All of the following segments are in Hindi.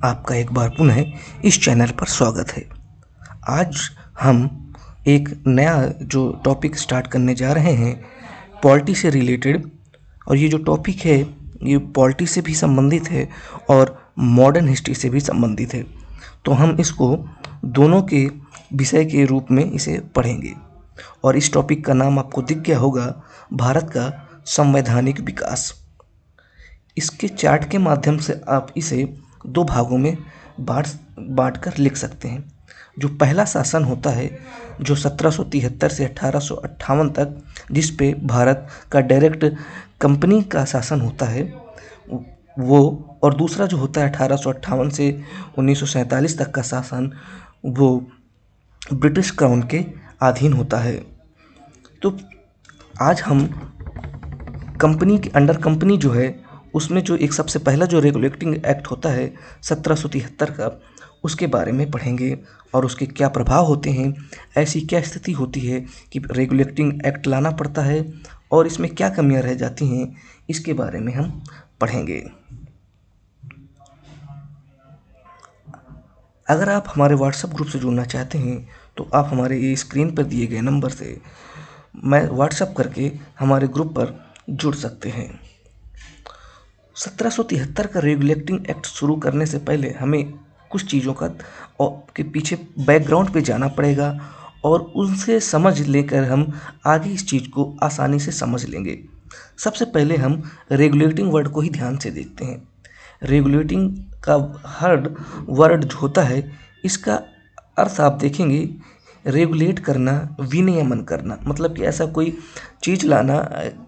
आपका एक बार पुनः इस चैनल पर स्वागत है। आज हम एक नया जो टॉपिक स्टार्ट करने जा रहे हैं पॉलिटी से रिलेटेड, और ये जो टॉपिक है ये पॉलिटी से भी संबंधित है और मॉडर्न हिस्ट्री से भी संबंधित है। तो हम इसको दोनों के विषय के रूप में इसे पढ़ेंगे और इस टॉपिक का नाम आपको दिख गया होगा, भारत का संवैधानिक विकास। इसके चार्ट के माध्यम से आप इसे दो भागों में बांट कर लिख सकते हैं। जो पहला शासन होता है जो 1773 से 1858 तक, जिस पे भारत का डायरेक्ट कंपनी का शासन होता है वो, और दूसरा जो होता है 1858 से 1947 तक का शासन, वो ब्रिटिश क्राउन के अधीन होता है। तो आज हम कंपनी के अंडर कंपनी जो है उसमें जो एक सबसे पहला जो रेगुलेटिंग एक्ट होता है 1773 का, उसके बारे में पढ़ेंगे और उसके क्या प्रभाव होते हैं, ऐसी क्या स्थिति होती है कि रेगुलेटिंग एक्ट लाना पड़ता है और इसमें क्या कमियां रह जाती हैं, इसके बारे में हम पढ़ेंगे। अगर आप हमारे व्हाट्सएप ग्रुप से जुड़ना चाहते हैं तो आप हमारे ये स्क्रीन पर दिए गए नंबर से मैं व्हाट्सएप करके हमारे ग्रुप पर जुड़ सकते हैं। 1773 का रेगुलेटिंग एक्ट शुरू करने से पहले हमें कुछ चीज़ों का के पीछे बैकग्राउंड पे जाना पड़ेगा और उनसे समझ लेकर हम आगे इस चीज़ को आसानी से समझ लेंगे। सबसे पहले हम रेगुलेटिंग वर्ड को ही ध्यान से देखते हैं। रेगुलेटिंग का हर वर्ड जो होता है, इसका अर्थ आप देखेंगे, रेगुलेट करना, विनियमन करना, मतलब कि ऐसा कोई चीज़ लाना,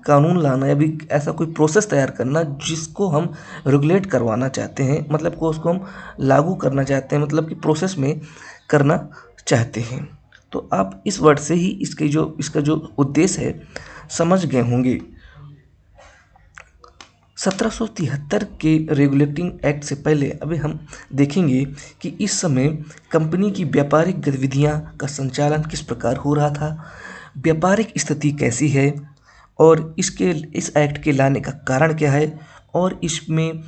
कानून लाना, या भी ऐसा कोई प्रोसेस तैयार करना जिसको हम रेगुलेट करवाना चाहते हैं, मतलब को उसको हम लागू करना चाहते हैं, मतलब कि प्रोसेस में करना चाहते हैं। तो आप इस वर्ड से ही इसका जो उद्देश्य है समझ गए होंगे। 1773 के रेगुलेटिंग एक्ट से पहले अभी हम देखेंगे कि इस समय कंपनी की व्यापारिक गतिविधियां का संचालन किस प्रकार हो रहा था, व्यापारिक स्थिति कैसी है, और इस एक्ट के लाने का कारण क्या है, और इसमें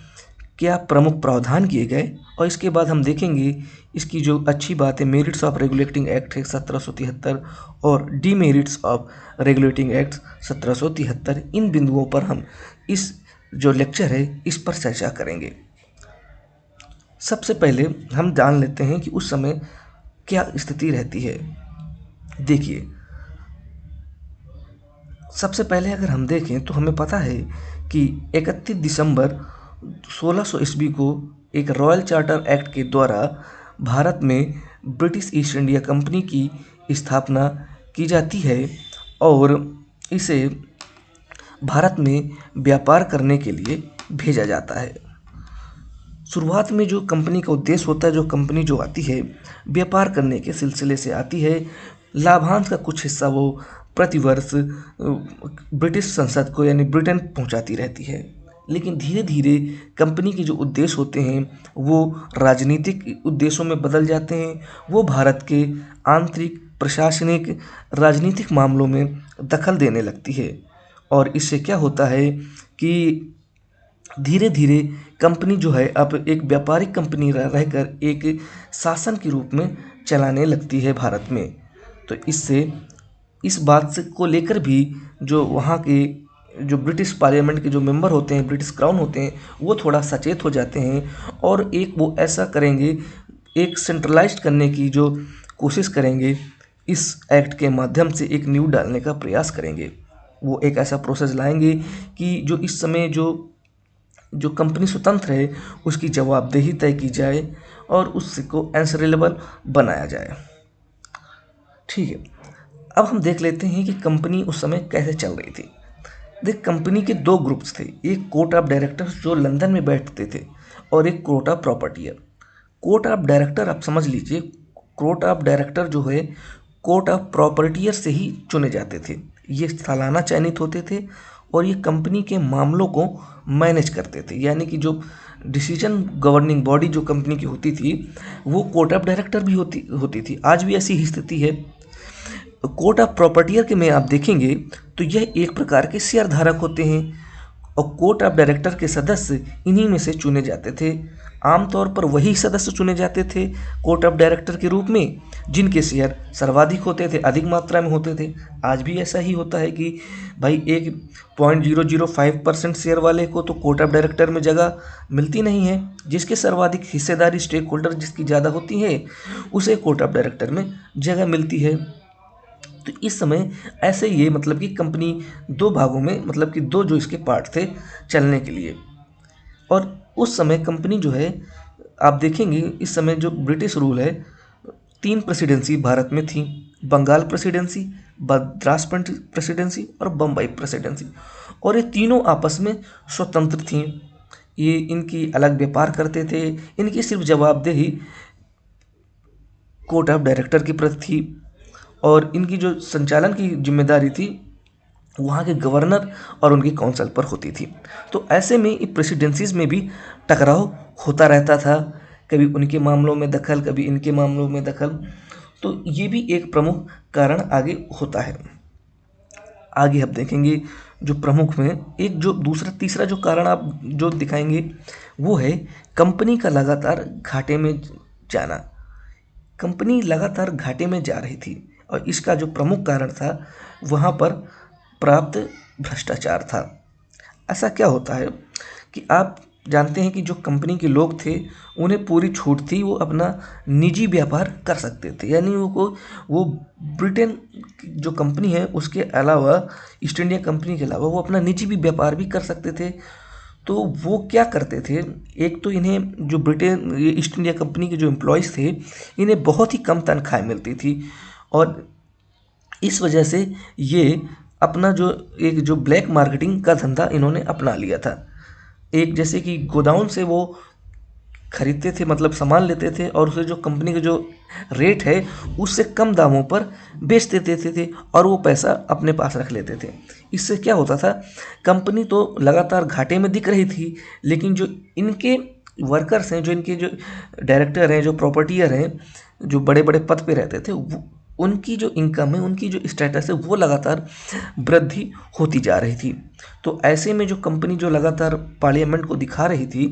क्या प्रमुख प्रावधान किए गए। और इसके बाद हम देखेंगे इसकी जो अच्छी बात है, मेरिट्स ऑफ रेगुलेटिंग एक्ट है 1773 और डीमेरिट्स ऑफ रेगुलेटिंग एक्ट 1773। इन बिंदुओं पर हम इस जो लेक्चर है इस पर चर्चा करेंगे। सबसे पहले हम जान लेते हैं कि उस समय क्या स्थिति रहती है। देखिए, सबसे पहले अगर हम देखें तो हमें पता है कि 31 दिसंबर 1600 ईस्वी को एक रॉयल चार्टर एक्ट के द्वारा भारत में ब्रिटिश ईस्ट इंडिया कंपनी की स्थापना की जाती है और इसे भारत में व्यापार करने के लिए भेजा जाता है। शुरुआत में जो कंपनी का उद्देश्य होता है, जो कंपनी जो आती है व्यापार करने के सिलसिले से आती है, लाभांश का कुछ हिस्सा वो प्रतिवर्ष ब्रिटिश संसद को यानी ब्रिटेन पहुंचाती रहती है। लेकिन धीरे धीरे कंपनी के जो उद्देश्य होते हैं वो राजनीतिक उद्देश्यों में बदल जाते हैं। वो भारत के आंतरिक, प्रशासनिक, राजनीतिक मामलों में दखल देने लगती है और इससे क्या होता है कि धीरे धीरे कंपनी जो है अब एक व्यापारिक कंपनी रहकर एक शासन के रूप में चलाने लगती है भारत में। तो इससे इस बात से को लेकर भी जो वहाँ के जो ब्रिटिश पार्लियामेंट के जो मेंबर होते हैं, ब्रिटिश क्राउन होते हैं, वो थोड़ा सचेत हो जाते हैं और एक वो ऐसा करेंगे, एक सेंट्रलाइज्ड करने की जो कोशिश करेंगे, इस एक्ट के माध्यम से एक नींव डालने का प्रयास करेंगे। वो एक ऐसा प्रोसेस लाएंगे कि जो इस समय जो कंपनी स्वतंत्र है उसकी जवाबदेही तय की जाए और उसको आंसरेबल बनाया जाए। ठीक है, अब हम देख लेते हैं कि कंपनी उस समय कैसे चल रही थी। देख, कंपनी के दो ग्रुप्स थे, एक कोर्ट ऑफ डायरेक्टर्स जो लंदन में बैठते थे और एक court of proprietor. Court of director आप समझ लीजिए, कोर्ट ऑफ डायरेक्टर जो है कोर्ट ऑफ प्रॉपर्टियर से ही चुने जाते थे। ये सालाना चयनित होते थे और ये कंपनी के मामलों को मैनेज करते थे, यानी कि जो डिसीजन गवर्निंग बॉडी जो कंपनी की होती थी वो कोर्ट ऑफ डायरेक्टर भी होती थी। आज भी ऐसी ही स्थिति है। कोर्ट ऑफ प्रॉपर्टियर के में आप देखेंगे तो यह एक प्रकार के शेयर धारक होते हैं और कोर्ट ऑफ डायरेक्टर के सदस्य इन्हीं में से चुने जाते थे। आमतौर पर वही सदस्य चुने जाते थे कोर्ट ऑफ डायरेक्टर के रूप में जिनके शेयर सर्वाधिक होते थे, अधिक मात्रा में होते थे। आज भी ऐसा ही होता है कि भाई 1.005% शेयर वाले को तो कोर्ट ऑफ डायरेक्टर में जगह मिलती नहीं है, जिसके सर्वाधिक हिस्सेदारी स्टेक होल्डर जिसकी ज़्यादा होती है उसे कोर्ट ऑफ डायरेक्टर में जगह मिलती है। तो इस समय ऐसे ये मतलब कि कंपनी दो भागों में, मतलब कि दो जो इसके पार्ट थे चलने के लिए। और उस समय कंपनी जो है, आप देखेंगे इस समय जो ब्रिटिश रूल है, 3 प्रेसिडेंसी भारत में थी, बंगाल प्रेसिडेंसी, मद्रास प्रेसिडेंसी और बम्बई प्रेसिडेंसी। और ये तीनों आपस में स्वतंत्र थीं, ये इनकी अलग व्यापार करते थे, इनकी सिर्फ जवाबदेही कोर्ट ऑफ डायरेक्टर की प्रति थी और इनकी जो संचालन की जिम्मेदारी थी वहाँ के गवर्नर और उनकी काउंसिल पर होती थी। तो ऐसे में इन प्रेसिडेंसीज में भी टकराव होता रहता था, कभी उनके मामलों में दखल, कभी इनके मामलों में दखल। तो ये भी एक प्रमुख कारण आगे होता है। आगे आप देखेंगे जो प्रमुख में एक जो दूसरा तीसरा जो कारण आप जो दिखाएंगे वो है कंपनी का लगातार घाटे में जाना। कंपनी लगातार घाटे में जा रही थी और इसका जो प्रमुख कारण था वहाँ पर प्राप्त भ्रष्टाचार था। ऐसा क्या होता है कि आप जानते हैं कि जो कंपनी के लोग थे उन्हें पूरी छूट थी, वो अपना निजी व्यापार कर सकते थे, यानी वो ब्रिटेन की जो कंपनी है उसके अलावा, ईस्ट इंडिया कंपनी के अलावा वो अपना निजी भी व्यापार भी कर सकते थे। तो वो क्या करते थे, एक तो इन्हें जो ब्रिटेन ईस्ट इंडिया कंपनी के जो एम्प्लॉयज़ थे इन्हें बहुत ही कम तनख्वाह मिलती थी और इस वजह से ये अपना जो ब्लैक मार्केटिंग का धंधा इन्होंने अपना लिया था। एक जैसे कि गोडाउन से वो खरीदते थे, मतलब सामान लेते थे और उसे जो कंपनी का जो रेट है उससे कम दामों पर बेच देते थे और वो पैसा अपने पास रख लेते थे। इससे क्या होता था, कंपनी तो लगातार घाटे में दिख रही थी, लेकिन जो इनके वर्कर्स हैं, जो इनके जो डायरेक्टर हैं, जो प्रॉपर्टियर हैं, जो बड़े बड़े पद पे रहते थे, उनकी जो इनकम है, उनकी जो स्टेटस है वो लगातार वृद्धि होती जा रही थी। तो ऐसे में जो कंपनी जो लगातार पार्लियामेंट को दिखा रही थी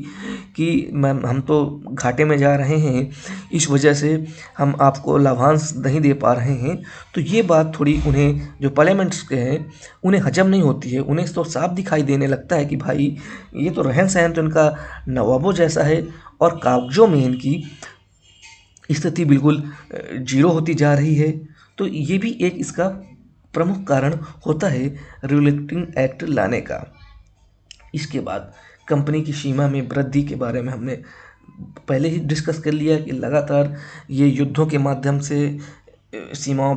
कि मैम हम तो घाटे में जा रहे हैं, इस वजह से हम आपको लाभांश नहीं दे पा रहे हैं, तो ये बात थोड़ी उन्हें जो पार्लियामेंट्स के हैं उन्हें हजम नहीं होती है। उन्हें तो साफ दिखाई देने लगता है कि भाई ये तो रहन सहन तो इनका नवाबों जैसा है और कागजों में इनकी स्थिति बिल्कुल जीरो होती जा रही है। तो ये भी एक इसका प्रमुख कारण होता है रेगुलेटिंग एक्ट लाने का। इसके बाद कंपनी की सीमा में वृद्धि के बारे में हमने पहले ही डिस्कस कर लिया कि लगातार ये युद्धों के माध्यम से सीमाओं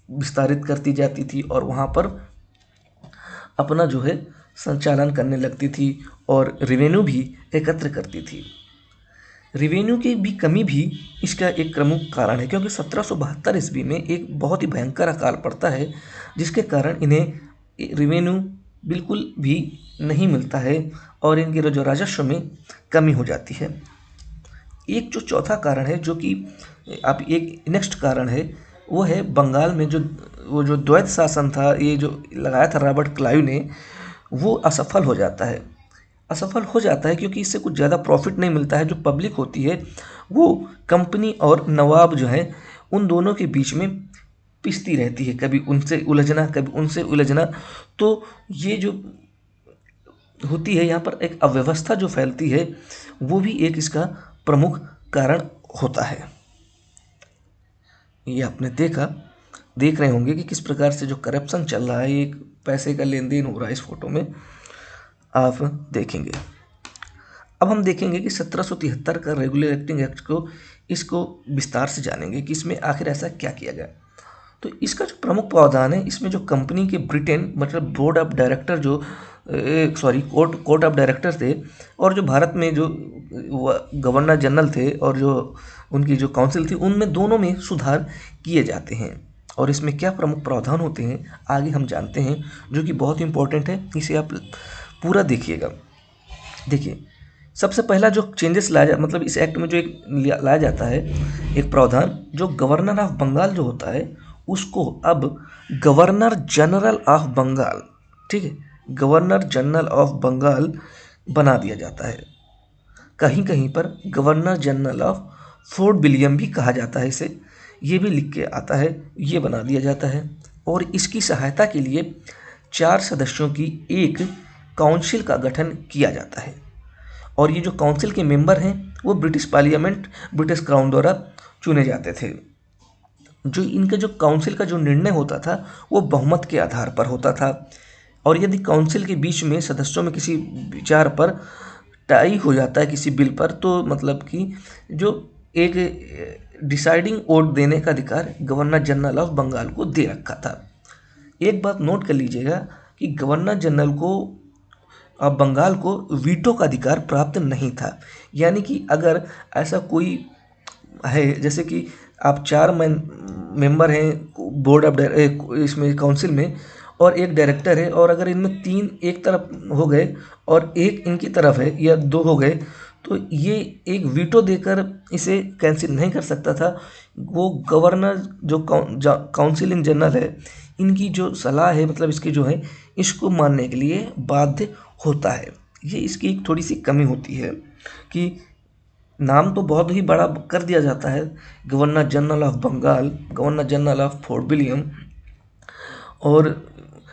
विस्तारित करती जाती थी और वहाँ पर अपना जो है संचालन करने लगती थी और रेवेन्यू भी एकत्र करती थी। रेवेन्यू की भी कमी भी इसका एक प्रमुख कारण है, क्योंकि 1772 ईस्वी में एक बहुत ही भयंकर अकाल पड़ता है जिसके कारण इन्हें रेवेन्यू बिल्कुल भी नहीं मिलता है और इनके जो राजस्व में कमी हो जाती है। एक जो चौथा कारण है, जो कि आप एक नेक्स्ट कारण है, वो है बंगाल में जो द्वैत शासन था, ये जो लगाया था रॉबर्ट क्लाइव ने, वो असफल हो जाता है। असफल हो जाता है क्योंकि इससे कुछ ज़्यादा प्रॉफिट नहीं मिलता है। जो पब्लिक होती है वो कंपनी और नवाब जो है उन दोनों के बीच में पिसती रहती है, कभी उनसे उलझना कभी उनसे उलझना। तो ये जो होती है यहाँ पर एक अव्यवस्था जो फैलती है वो भी एक इसका प्रमुख कारण होता है। ये आपने देख रहे होंगे कि किस प्रकार से जो करप्शन चल रहा है, एक पैसे का लेन देन हो रहा है, इस फोटो में आप देखेंगे। अब हम देखेंगे कि 1773 का रेगुलेटिंग एक्ट इसको विस्तार से जानेंगे कि इसमें आखिर ऐसा क्या किया गया। तो इसका जो प्रमुख प्रावधान है, इसमें जो कंपनी के ब्रिटेन मतलब board of director court of director थे और जो भारत में जो गवर्नर जनरल थे और जो उनकी जो काउंसिल थी, उनमें दोनों में सुधार किए जाते हैं। और इसमें क्या प्रमुख प्रावधान होते हैं आगे हम जानते हैं, जो कि बहुत इंपॉर्टेंट है, इसे आप पूरा देखिएगा। देखिए, सबसे पहला जो चेंजेस मतलब इस एक्ट में जो एक लाया जाता है एक प्रावधान, जो गवर्नर ऑफ बंगाल जो होता है उसको अब गवर्नर जनरल ऑफ बंगाल, ठीक है, गवर्नर जनरल ऑफ बंगाल बना दिया जाता है। कहीं कहीं पर governor general of Fort William भी कहा जाता है इसे, ये भी लिख के आता है, ये बना दिया जाता है। और इसकी सहायता के लिए 4 सदस्यों की एक काउंसिल का गठन किया जाता है। और ये जो काउंसिल के मेंबर हैं वो ब्रिटिश पार्लियामेंट, ब्रिटिश क्राउन द्वारा चुने जाते थे। जो इनका जो काउंसिल का जो निर्णय होता था वो बहुमत के आधार पर होता था। और यदि काउंसिल के बीच में सदस्यों में किसी विचार पर टाई हो जाता है किसी बिल पर, तो मतलब कि जो एक डिसाइडिंग वोट देने का अधिकार गवर्नर जनरल ऑफ बंगाल को दे रखा था। एक बात नोट कर लीजिएगा कि गवर्नर जनरल को अब बंगाल को वीटो का अधिकार प्राप्त नहीं था। यानी कि अगर ऐसा कोई है, जैसे कि आप 4 मेंबर हैं बोर्ड ऑफ इसमें काउंसिल में, और एक डायरेक्टर है, और अगर इनमें 3 एक तरफ हो गए और एक इनकी तरफ है या 2 हो गए, तो ये एक वीटो देकर इसे कैंसिल नहीं कर सकता था। वो गवर्नर जो काउंसिल इन जनरल है, इनकी जो सलाह है, मतलब इसकी जो है, इसको मानने के लिए बाध्य होता है। ये इसकी एक थोड़ी सी कमी होती है कि नाम तो बहुत ही बड़ा कर दिया जाता है, governor general of Bengal, governor general of Fort William, और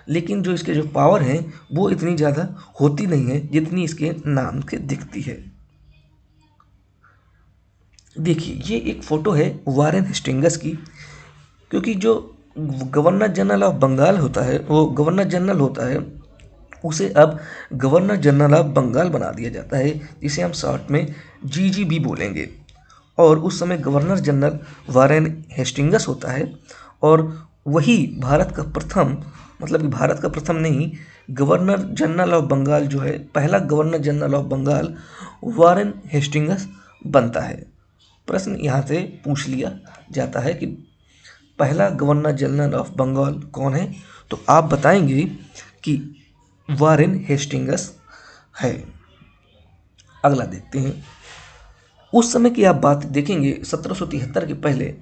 लेकिन जो इसके जो पावर हैं वो इतनी ज़्यादा होती नहीं है जितनी इसके नाम के दिखती है। देखिए, ये एक फ़ोटो है वारेन हेस्टिंग्स की, क्योंकि जो गवर्नर जनरल ऑफ बंगाल होता है, वो गवर्नर जनरल होता है, उसे अब गवर्नर जनरल ऑफ बंगाल बना दिया जाता है, जिसे हम शॉर्ट में GGB बोलेंगे। और उस समय गवर्नर जनरल वारेन हेस्टिंग्स होता है, और वही भारत का प्रथम, मतलब कि भारत का प्रथम नहीं, गवर्नर जनरल ऑफ बंगाल जो है, पहला governor general of Bengal Warren Hastings बनता है। प्रश्न यहाँ से पूछ लिया जाता है कि पहला गवर्नर जनरल ऑफ बंगाल कौन है, तो आप बताएंगे कि वारेन हेस्टिंग्स है। अगला देखते हैं। उस समय की आप बात देखेंगे 1773 के पहले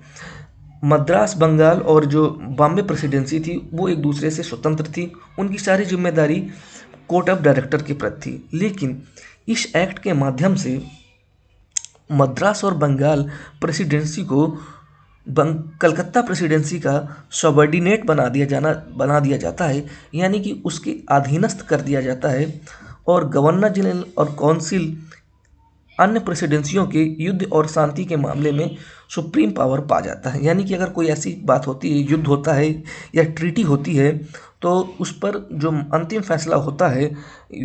मद्रास बंगाल और जो बॉम्बे प्रेसिडेंसी थी वो एक दूसरे से स्वतंत्र थी। उनकी सारी जिम्मेदारी कोर्ट ऑफ डायरेक्टर के प्रति थी। लेकिन इस एक्ट के माध्यम से मद्रास और बंगाल प्रेसिडेंसी को कलकत्ता प्रेसिडेंसी का सबऑर्डिनेट बना दिया जाता है, यानी कि उसके अधीनस्थ कर दिया जाता है। और गवर्नर जनरल और काउंसिल अन्य प्रेसिडेंसियों के युद्ध और शांति के मामले में सुप्रीम पावर पा जाता है। यानी कि अगर कोई ऐसी बात होती है, युद्ध होता है या ट्रीटी होती है, तो उस पर जो अंतिम फैसला होता है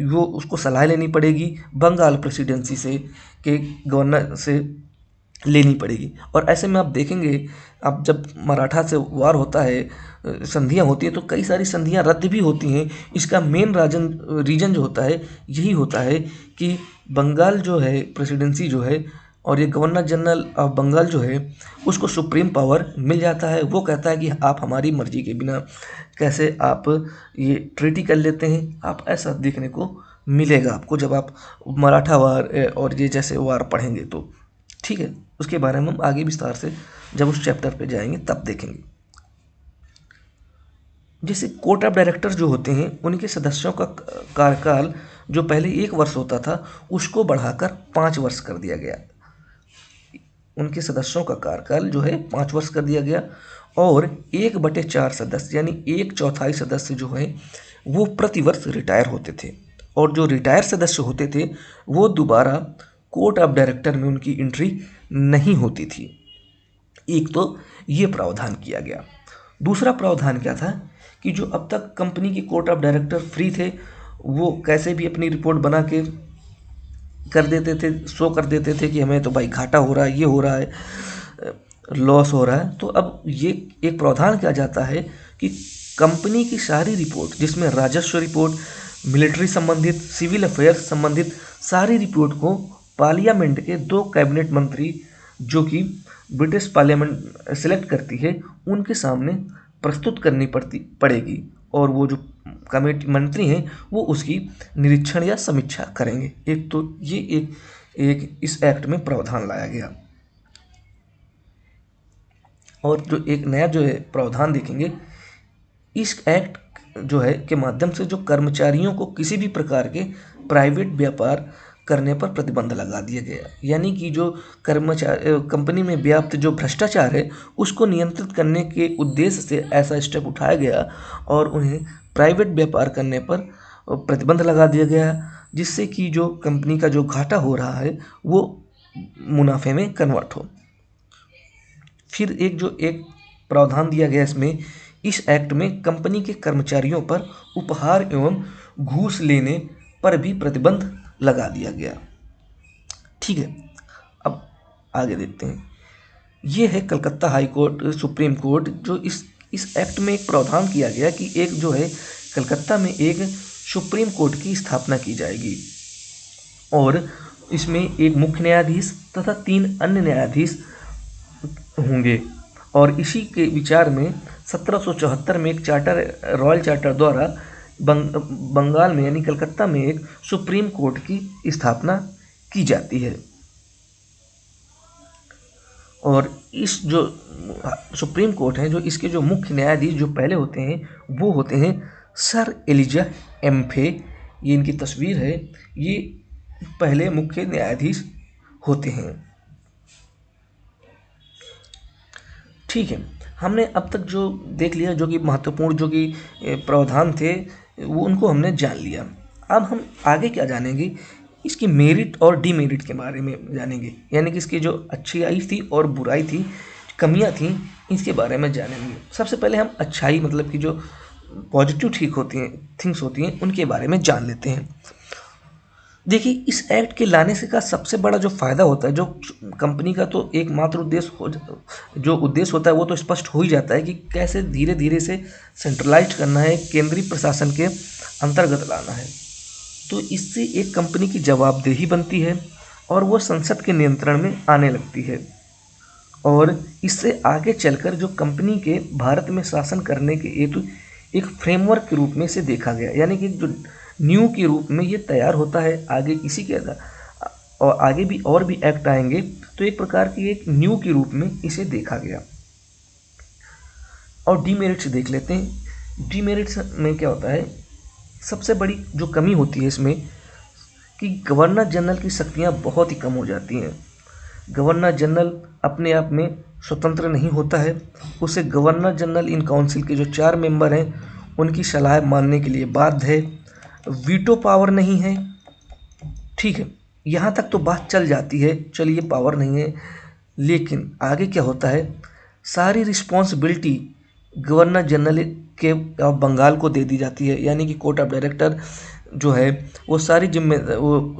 वो उसको सलाह लेनी पड़ेगी बंगाल प्रेसिडेंसी से, के गवर्नर से लेनी पड़ेगी। और ऐसे में आप देखेंगे, अब जब मराठा से वार होता है, संधियाँ होती हैं, तो कई सारी संधियाँ रद्द भी होती हैं। इसका मेन रीजन जो होता है यही होता है कि बंगाल जो है प्रेसिडेंसी जो है, और ये गवर्नर जनरल ऑफ बंगाल जो है, उसको सुप्रीम पावर मिल जाता है। वो कहता है कि आप हमारी मर्जी के बिना कैसे आप ये ट्रीटी कर लेते हैं। आप ऐसा देखने को मिलेगा आपको जब आप मराठा वार और ये जैसे वार पढ़ेंगे तो, ठीक है। उसके बारे में हम आगे विस्तार से जब उस चैप्टर पे जाएंगे तब देखेंगे। जैसे कोर्ट ऑफ डायरेक्टर जो होते हैं, उनके सदस्यों का कार्यकाल जो पहले 1 वर्ष होता था उसको बढ़ाकर 5 वर्ष कर दिया गया। उनके सदस्यों का कार्यकाल जो है 5 वर्ष कर दिया गया। और 1/4 सदस्य यानी 1/4 सदस्य जो है वो प्रतिवर्ष रिटायर होते थे। और जो रिटायर सदस्य होते थे वो दोबारा कोर्ट ऑफ डायरेक्टर में उनकी एंट्री नहीं होती थी। एक तो ये प्रावधान किया गया। दूसरा प्रावधान क्या था कि जो अब तक कंपनी के कोर्ट ऑफ डायरेक्टर फ्री थे, वो कैसे भी अपनी रिपोर्ट बना के कर देते थे, शो कर देते थे कि हमें तो भाई घाटा हो रहा है, ये हो रहा है, लॉस हो रहा है। तो अब ये एक प्रावधान किया जाता है कि कंपनी की सारी रिपोर्ट, जिसमें राजस्व रिपोर्ट, मिलिट्री संबंधित, सिविल अफेयर्स संबंधित सारी रिपोर्ट को पार्लियामेंट के 2 कैबिनेट मंत्री जो कि ब्रिटिश पार्लियामेंट सिलेक्ट करती है, उनके सामने प्रस्तुत करनी पड़ेगी। और वो जो कमेटी मंत्री हैं वो उसकी निरीक्षण या समीक्षा करेंगे। एक तो ये एक इस एक्ट में प्रावधान लाया गया। और जो एक नया जो है प्रावधान देखेंगे, इस एक्ट जो है के माध्यम से जो कर्मचारियों को किसी भी प्रकार के प्राइवेट व्यापार करने पर प्रतिबंध लगा दिया गया। यानी कि जो कंपनी में व्याप्त जो भ्रष्टाचार है उसको नियंत्रित करने के उद्देश्य से ऐसा स्टेप उठाया गया और उन्हें प्राइवेट व्यापार करने पर प्रतिबंध लगा दिया गया, जिससे कि जो कंपनी का जो घाटा हो रहा है वो मुनाफे में कन्वर्ट हो। फिर एक प्रावधान दिया गया इसमें, इस एक्ट में कंपनी के कर्मचारियों पर उपहार एवं घूस लेने पर भी प्रतिबंध लगा दिया गया। ठीक है, अब आगे देखते हैं। ये है Calcutta high court, supreme court, जो इस एक्ट में एक प्रावधान किया गया कि एक जो है कलकत्ता में एक सुप्रीम कोर्ट की स्थापना की जाएगी और इसमें एक मुख्य न्यायाधीश तथा 3 अन्य न्यायाधीश होंगे। और इसी के विचार में 1774 में एक रॉयल चार्टर द्वारा बंगाल में यानी कलकत्ता में एक सुप्रीम कोर्ट की स्थापना की जाती है। और इस जो सुप्रीम कोर्ट है, जो इसके जो मुख्य न्यायाधीश जो पहले होते हैं वो होते हैं सर एलिजा एम्फे। ये इनकी तस्वीर है, ये पहले मुख्य न्यायाधीश होते हैं। ठीक है, हमने अब तक जो देख लिया, जो कि महत्वपूर्ण जो कि प्रावधान थे वो उनको हमने जान लिया। अब हम आगे क्या जानेंगे, इसकी मेरिट और डीमेरिट के बारे में जानेंगे, यानी कि इसकी जो अच्छाई थी और बुराई थी, कमियां थी, इसके बारे में जानेंगे। सबसे पहले हम अच्छाई मतलब कि जो पॉजिटिव थिंग्स होती हैं उनके बारे में जान लेते हैं। देखिए, इस एक्ट के लाने से का सबसे बड़ा जो फ़ायदा होता है, जो कंपनी का तो एकमात्र उद्देश्य होता है वो तो स्पष्ट हो ही जाता है कि कैसे धीरे धीरे से सेंट्रलाइज करना है, केंद्रीय प्रशासन के अंतर्गत लाना है। तो इससे एक कंपनी की जवाबदेही बनती है और वो संसद के नियंत्रण में आने लगती है। और इससे आगे चलकर जो कंपनी के भारत में शासन करने के हेतु एक फ्रेमवर्क के रूप में इसे देखा गया, यानी कि जो न्यू के रूप में ये तैयार होता है। आगे किसी के और आगे भी और भी एक्ट आएंगे, तो एक प्रकार की एक न्यू के रूप में इसे देखा गया। और डीमेरिट्स देख लेते हैं। डीमेरिट्स में क्या होता है, सबसे बड़ी जो कमी होती है इसमें कि गवर्नर जनरल की शक्तियाँ बहुत ही कम हो जाती हैं। गवर्नर जनरल अपने आप में स्वतंत्र नहीं होता है, उसे गवर्नर जनरल इन काउंसिल के जो 4 मेंबर हैं उनकी सलाह मानने के लिए बाध्य है। वीटो पावर नहीं है। ठीक है, यहाँ तक तो बात चल जाती है, चलिए पावर नहीं है, लेकिन आगे क्या होता है, सारी रिस्पॉन्सिबिलिटी गवर्नर जनरल के ऑफ बंगाल को दे दी जाती है। यानी कि कोर्ट ऑफ डायरेक्टर जो है वो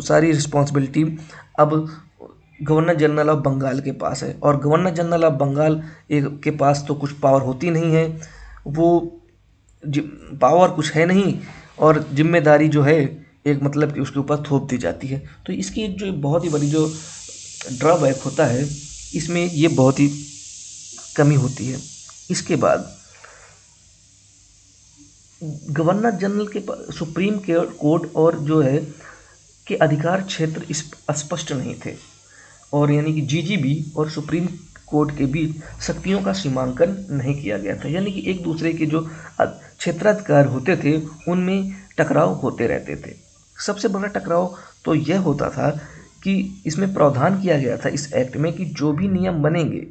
सारी रिस्पॉन्सिबिलिटी अब गवर्नर जनरल ऑफ बंगाल के पास है। और गवर्नर जनरल ऑफ बंगाल के पास तो कुछ पावर होती नहीं है, वो पावर कुछ है नहीं, और जिम्मेदारी जो है एक मतलब कि उसके ऊपर थोप दी जाती है। तो इसकी एक जो बहुत ही बड़ी जो ड्रॉबैक होता है इसमें, ये बहुत ही कमी होती है। इसके बाद गवर्नर जनरल के सुप्रीम कोर्ट और जो है के अधिकार क्षेत्र स्पष्ट नहीं थे, और यानी कि जीजीबी और सुप्रीम कोर्ट के बीच शक्तियों का सीमांकन नहीं किया गया था। यानी कि एक दूसरे के जो क्षेत्राधिकार होते थे उनमें टकराव होते रहते थे। सबसे बड़ा टकराव तो यह होता था कि इसमें प्रावधान किया गया था इस एक्ट में कि जो भी नियम बनेंगे,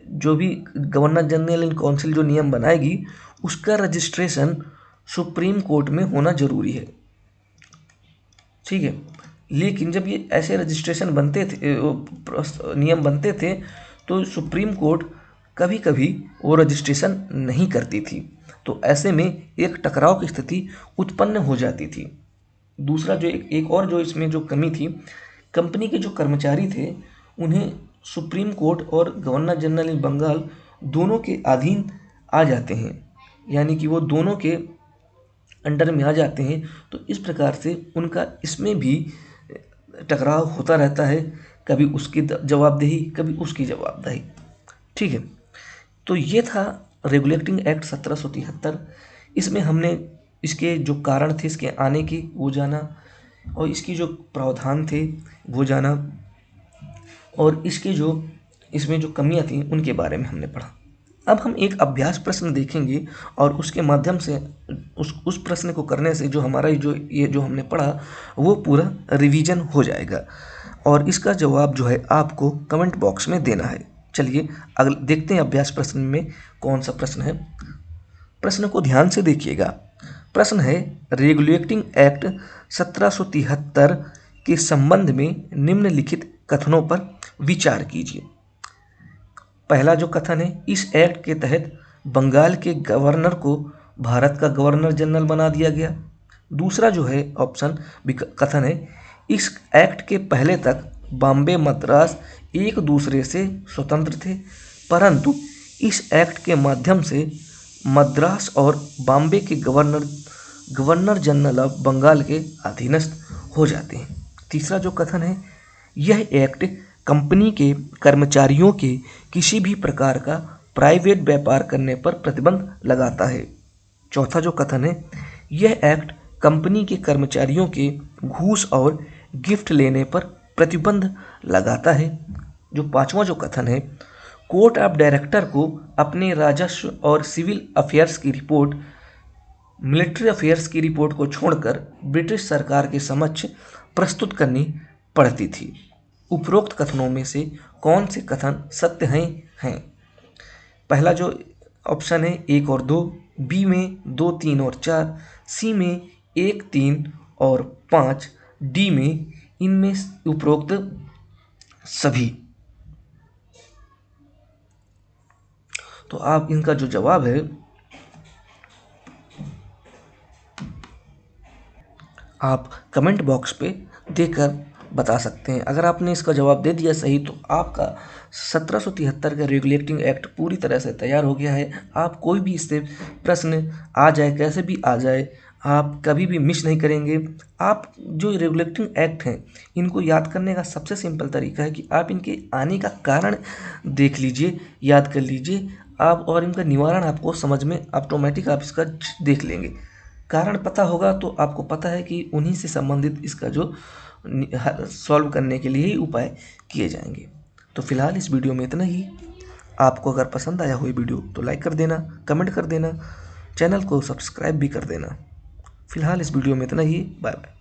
जो भी गवर्नर जनरल इन काउंसिल जो नियम बनाएगी उसका रजिस्ट्रेशन सुप्रीम कोर्ट में होना जरूरी है। ठीक है, लेकिन जब ये ऐसे रजिस्ट्रेशन बनते थे, नियम बनते थे, तो सुप्रीम कोर्ट कभी कभी वो रजिस्ट्रेशन नहीं करती थी। तो ऐसे में एक टकराव की स्थिति उत्पन्न हो जाती थी। दूसरा जो एक और जो इसमें जो कमी थी, कंपनी के जो कर्मचारी थे उन्हें सुप्रीम कोर्ट और गवर्नर जनरल बंगाल दोनों के अधीन आ जाते हैं, यानी कि वो दोनों के अंडर में आ जाते हैं। तो इस प्रकार से उनका इसमें भी टकराव होता रहता है, कभी उसकी जवाबदेही कभी उसकी जवाबदेही। ठीक है, तो ये था रेगुलेटिंग एक्ट 1773। इसमें हमने इसके जो कारण थे इसके आने की वो जाना, और इसकी जो प्रावधान थे वो जाना, और इसके जो इसमें जो कमियां थी उनके बारे में हमने पढ़ा। अब हम एक अभ्यास प्रश्न देखेंगे और उसके माध्यम से उस प्रश्न को करने से जो हमारा ये जो हमने पढ़ा वो पूरा रिवीजन हो जाएगा और इसका जवाब जो है आपको कमेंट बॉक्स में देना है। चलिए अगले देखते हैं अभ्यास प्रश्न में कौन सा प्रश्न है। प्रश्न को ध्यान से देखिएगा। प्रश्न है रेगुलेटिंग एक्ट 1773 के संबंध में निम्नलिखित कथनों पर विचार कीजिए। पहला जो कथन है, इस एक्ट के तहत बंगाल के गवर्नर को भारत का गवर्नर जनरल बना दिया गया। दूसरा जो है ऑप्शन कथन है, इस एक्ट के पहले तक बॉम्बे मद्रास एक दूसरे से स्वतंत्र थे, परंतु इस एक्ट के माध्यम से मद्रास और बॉम्बे के गवर्नर जनरल ऑफ बंगाल के अधीनस्थ हो जाते हैं। तीसरा जो कथन है, यह एक्ट कंपनी के कर्मचारियों के किसी भी प्रकार का प्राइवेट व्यापार करने पर प्रतिबंध लगाता है। चौथा जो कथन है, यह एक्ट कंपनी के कर्मचारियों के घूस और गिफ्ट लेने पर प्रतिबंध लगाता है। जो पांचवा जो कथन है, कोर्ट ऑफ डायरेक्टर को अपने राजस्व और सिविल अफेयर्स की रिपोर्ट मिलिट्री अफेयर्स की रिपोर्ट को छोड़कर ब्रिटिश सरकार के समक्ष प्रस्तुत करनी पड़ती थी। उपरोक्त कथनों में से कौन से कथन सत्य हैं? पहला जो ऑप्शन है 1 और 2, बी में 2, 3 और 4, सी में 1, 3 और 5, डी में इनमें उपरोक्त सभी। तो आप इनका जो जवाब है आप कमेंट बॉक्स पे देकर बता सकते हैं। अगर आपने इसका जवाब दे दिया सही तो आपका 1773 का रेगुलेटिंग एक्ट पूरी तरह से तैयार हो गया है। आप कोई भी इससे प्रश्न आ जाए, कैसे भी आ जाए, आप कभी भी मिस नहीं करेंगे। आप जो रेगुलेटिंग एक्ट हैं इनको याद करने का सबसे सिंपल तरीका है कि आप इनके आने का कारण देख लीजिए, याद कर लीजिए आप, और इनका निवारण आपको समझ में ऑटोमेटिक आप इसका देख लेंगे। कारण पता होगा तो आपको पता है कि उन्हीं से संबंधित इसका जो सॉल्व करने के लिए ही उपाय किए जाएंगे। तो फिलहाल इस वीडियो में इतना ही। आपको अगर पसंद आया हो वीडियो तो लाइक कर देना, कमेंट कर देना, चैनल को सब्सक्राइब भी कर देना। फिलहाल इस वीडियो में इतना ही। Bye bye.